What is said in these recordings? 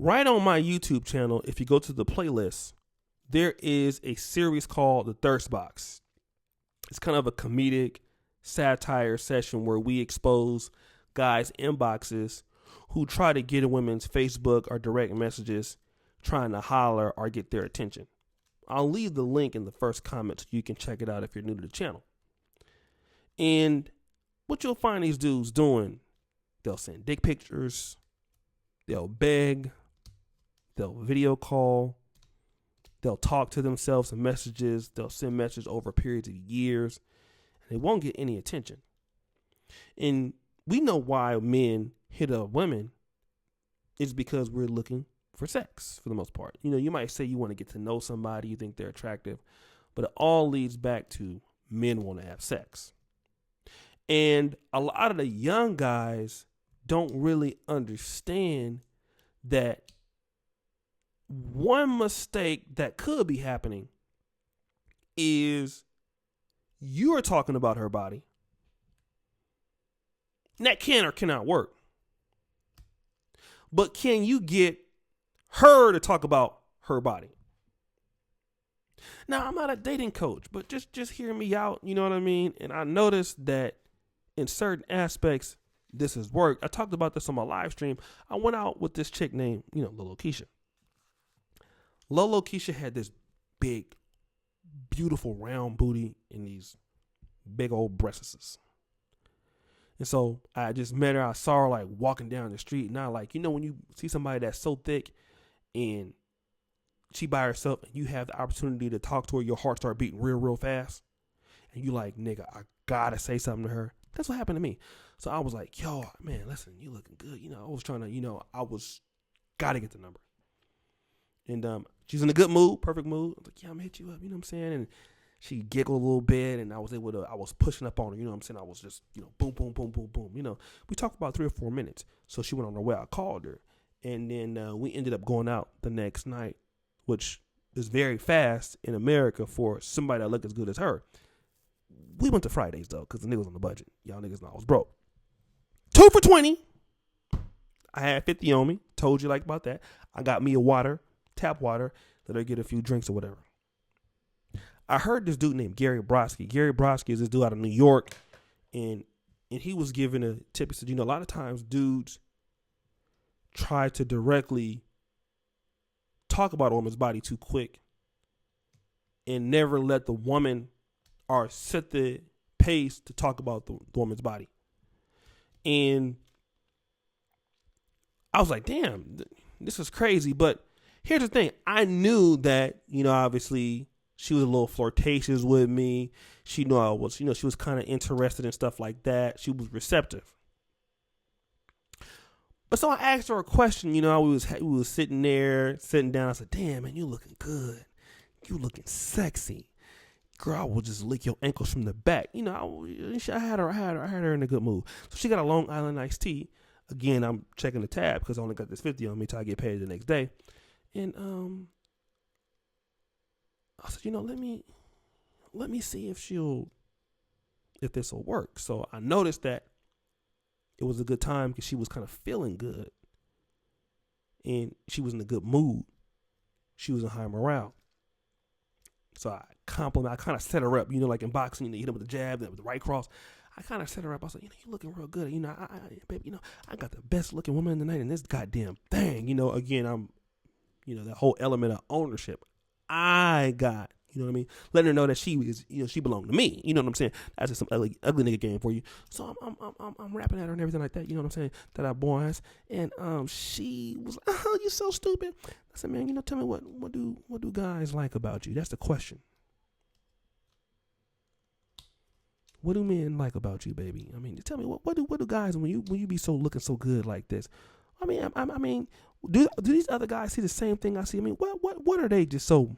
Right on my YouTube channel, if you go to the playlist, there is a series called The Thirst Box. It's kind of a comedic satire session where we expose guys' inboxes who try to get in women's Facebook or direct messages trying to holler or get their attention. I'll leave the link in the first comment so you can check it out if you're new to the channel. And what you'll find these dudes doing, they'll send dick pictures, they'll beg, they'll video call, they'll talk to themselves in messages, they'll send messages over periods of years, and they won't get any attention. And we know why men hit up women is because we're looking for sex for the most part. You know, you might say you want to get to know somebody, you think they're attractive, but it all leads back to men want to have sex. And a lot of the young guys don't really understand that one mistake that could be happening is you are talking about her body. And that can or cannot work. But can you get her to talk about her body? Now, I'm not a dating coach, but just hear me out, you know what I mean? And I noticed that in certain aspects, this has worked. I talked about this on my live stream. I went out with this chick named, Lolo Keisha. Lolo Keisha had this big, beautiful round booty and these big old breasts. And so I just met her. I saw her like walking down the street. And I like, when you see somebody that's so thick and she by herself and you have the opportunity to talk to her, your heart start beating real, real fast. And you like, nigga, I gotta say something to her. That's what happened to me. So I was like, yo, man, listen, you looking good. I was trying to, gotta get the number. And she's in a good mood, perfect mood. I was like, yeah, I'm gonna hit you up, you know what I'm saying? And she giggled a little bit and I was pushing up on her, you know what I'm saying? I was just, boom, boom, boom, boom, boom. We talked about 3 or 4 minutes. So she went on her way. I called her. And then we ended up going out the next night, which is very fast in America for somebody that look as good as her. We went to Fridays, though, because the niggas on the budget. Y'all niggas know I was broke. 2 for $20. I had 50 on me. Told you like about that. I got me a water, tap water, let her get a few drinks or whatever. I heard this dude named Gary Brodsky. Gary Brodsky is this dude out of New York, and he was giving a tip. He said, a lot of times dudes try to directly talk about a woman's body too quick and never let the woman or set the pace to talk about the woman's body. And I was like, damn, this is crazy. But here's the thing. I knew that, obviously she was a little flirtatious with me. She knew I was, she was kind of interested in stuff like that. She was receptive. But so I asked her a question, we was sitting down. I said, damn, man, you looking good. You looking sexy. Girl, I will just lick your ankles from the back. I had her in a good mood. So she got a Long Island iced tea. Again, I'm checking the tab because I only got this 50 on me till I get paid the next day. And I said, let me see if this will work. So I noticed that it was a good time because she was kind of feeling good. And she was in a good mood. She was in high morale. So I kind of set her up, like in boxing, you hit her with the jab, with the right cross. I kind of set her up. I was like, you looking real good. Babe, I got the best looking woman in the night in this goddamn thing. Again, I'm, that whole element of ownership I got, you know what I mean? Letting her know that she is, she belonged to me. You know what I'm saying? That's just some ugly nigga game for you. So I'm rapping at her and everything like that. You know what I'm saying? That I boys. And she was like, oh, you so stupid. I said, man, tell me what do guys like about you? That's the question. What do men like about you, baby? I mean, tell me what do guys when you be so looking so good like this? I mean, do these other guys see the same thing I see? I mean, what are they just so?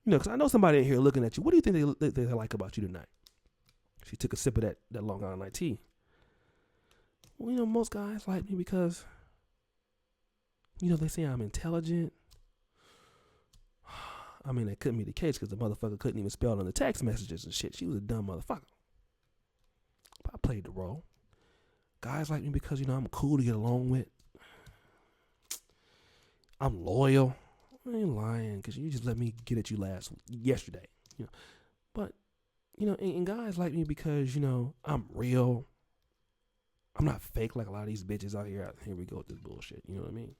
Because I know somebody in here looking at you. What do you think they like about you tonight? She took a sip of that Long Island iced tea. Well, most guys like me because, they say I'm intelligent. I mean, that couldn't be the case because the motherfucker couldn't even spell on the text messages and shit. She was a dumb motherfucker. But I played the role. Guys like me because, I'm cool to get along with. I'm loyal. I ain't lying because you just let me get at you yesterday. But and guys like me because I'm real. I'm not fake like a lot of these bitches out here. Here we go with this bullshit. You know what I mean?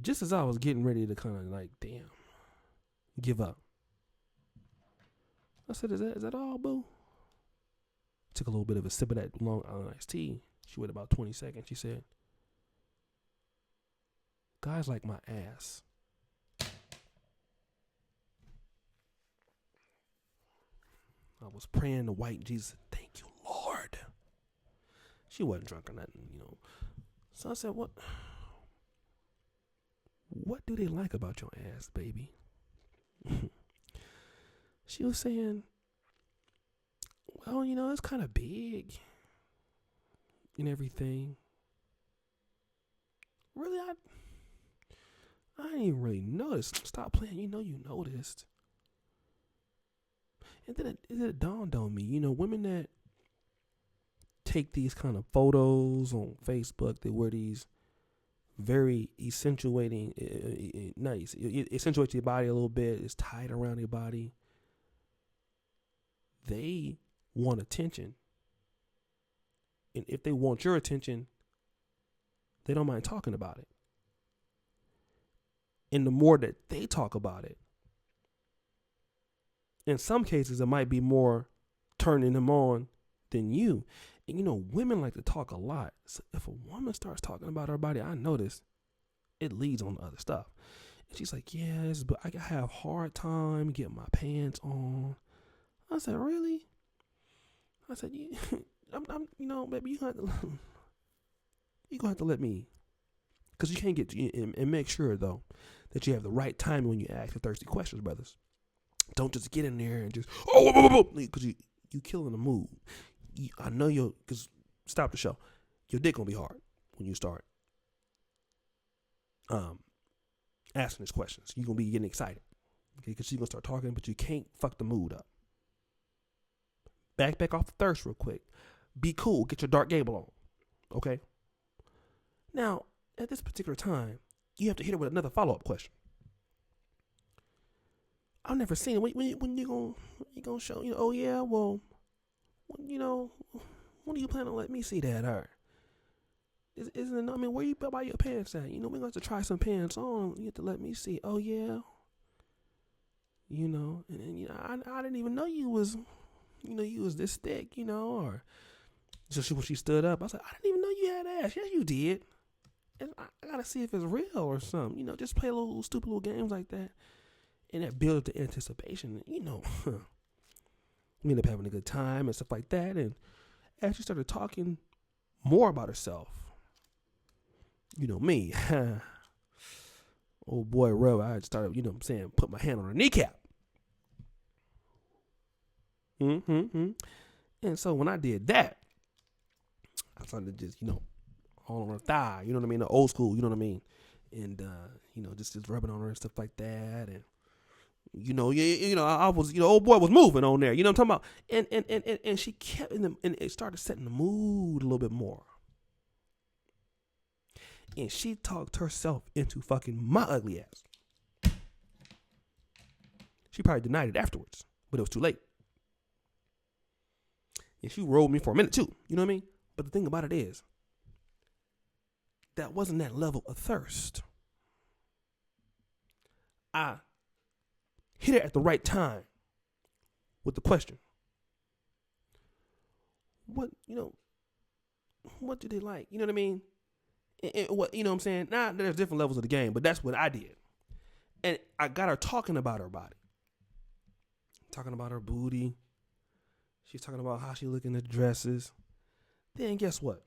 Just as I was getting ready to kind of like, damn, give up, I said, is that all, boo? Took a little bit of a sip of that Long Island iced tea. She waited about 20 seconds. She said, guys like my ass. I was praying to white Jesus, thank you, Lord. She wasn't drunk or nothing, So I said, what do they like about your ass, baby? She was saying, well, it's kind of big and everything. Really, I didn't even really notice. Stop playing. You noticed. And then it dawned on me, women that take these kind of photos on Facebook, they wear these very accentuate your body a little bit. It's tight around your body. They want attention. And if they want your attention, they don't mind talking about it. And the more that they talk about it, in some cases, it might be more turning them on than you. And women like to talk a lot. So if a woman starts talking about her body, I notice it leads on to other stuff. And she's like, yes, but I have a hard time getting my pants on. I said, really? I said, baby, you're going to have to let me. Because you can't get, and make sure, though, that you have the right timing when you ask the thirsty questions, brothers. Don't just get in there and just, because you killing the mood. I know because stop the show. Your dick gonna be hard when you start asking these questions. You're gonna be getting excited, okay? Because she's gonna start talking, but you can't fuck the mood up. Back off the thirst real quick. Be cool. Get your Dark Gable on, okay? Now, at this particular time, you have to hit her with another follow-up question. I've never seen it. When you gonna show? Oh yeah, well, when do you plan on letting me see that? Or isn't it? I mean, where you buy your pants at? We're going to have to try some pants on. You have to let me see. Oh yeah, and I didn't even know you was, you was this thick, or so when she stood up, I was like, I didn't even know you had ass. Yes, you did. And I gotta see if it's real or something. Just play little stupid little games like that. And that builds the anticipation, we end up having a good time and stuff like that. And as she started talking more about herself, me, old boy Rub, I started, put my hand on her kneecap. And so when I did that, I started to just, all on her thigh, the old school, and, just rubbing on her and stuff like that. And, I was, old boy was moving on there. You know what I'm talking about? And she kept and it started setting the mood a little bit more. And she talked herself into fucking my ugly ass. She probably denied it afterwards, but it was too late. And she rolled me for a minute too. You know what I mean? But the thing about it is, that wasn't that level of thirst. I hit her at the right time with the question. What do they like? You know what I mean? And what, what I'm saying? Now, there's different levels of the game, but that's what I did. And I got her talking about her body. Talking about her booty. She's talking about how she look in the dresses. Then guess what?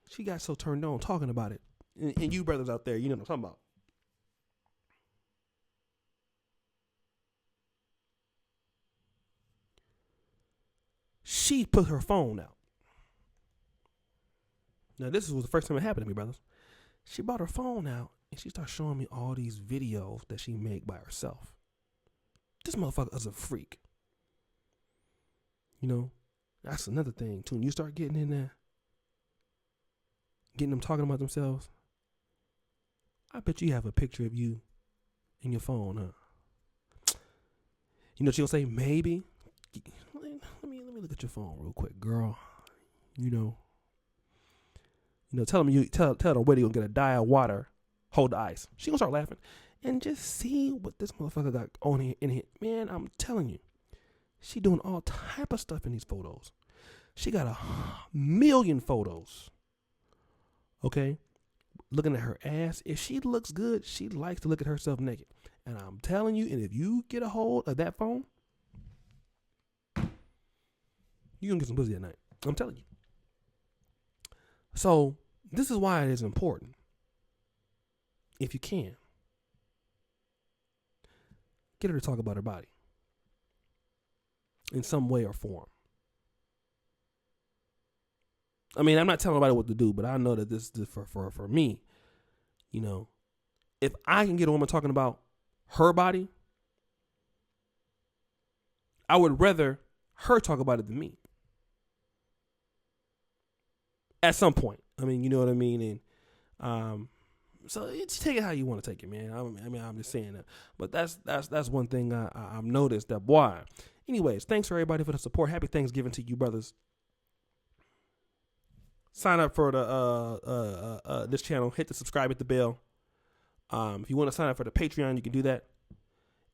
She got so turned on talking about it. And you brothers out there, you know what I'm talking about. She put her phone out. Now, this was the first time it happened to me, brothers. She brought her phone out, and she started showing me all these videos that she made by herself. This motherfucker is a freak. That's another thing, too. When you start getting in there, getting them talking about themselves. I bet you have a picture of you in your phone, huh? You know what she'll say? Maybe. Let me look at your phone real quick, girl. You know, tell the waiter you're gonna get a diet of water, hold the ice. She gonna start laughing, and just see what this motherfucker got on here in here. Man, I'm telling you, she doing all type of stuff in these photos. She got 1,000,000 photos. Okay, looking at her ass. If she looks good, she likes to look at herself naked. And I'm telling you, and if you get a hold of that phone, you're gonna get some pussy at night. I'm telling you. So this is why it is important. If you can, get her to talk about her body in some way or form. I mean, I'm not telling nobody what to do, but I know that this is for me. You know, if I can get a woman talking about her body, I would rather her talk about it than me. At some point. I mean, you know what I mean? And so it's take it how you want to take it, man. I'm just saying that. But that's one thing I've noticed that, boy. Anyways, thanks for everybody for the support. Happy Thanksgiving to you, brothers. Sign up for the this channel. Hit the subscribe, hit the bell. If you want to sign up for the Patreon, you can do that.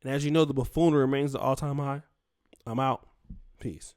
And as you know, the buffoonery remains the all-time high. I'm out. Peace.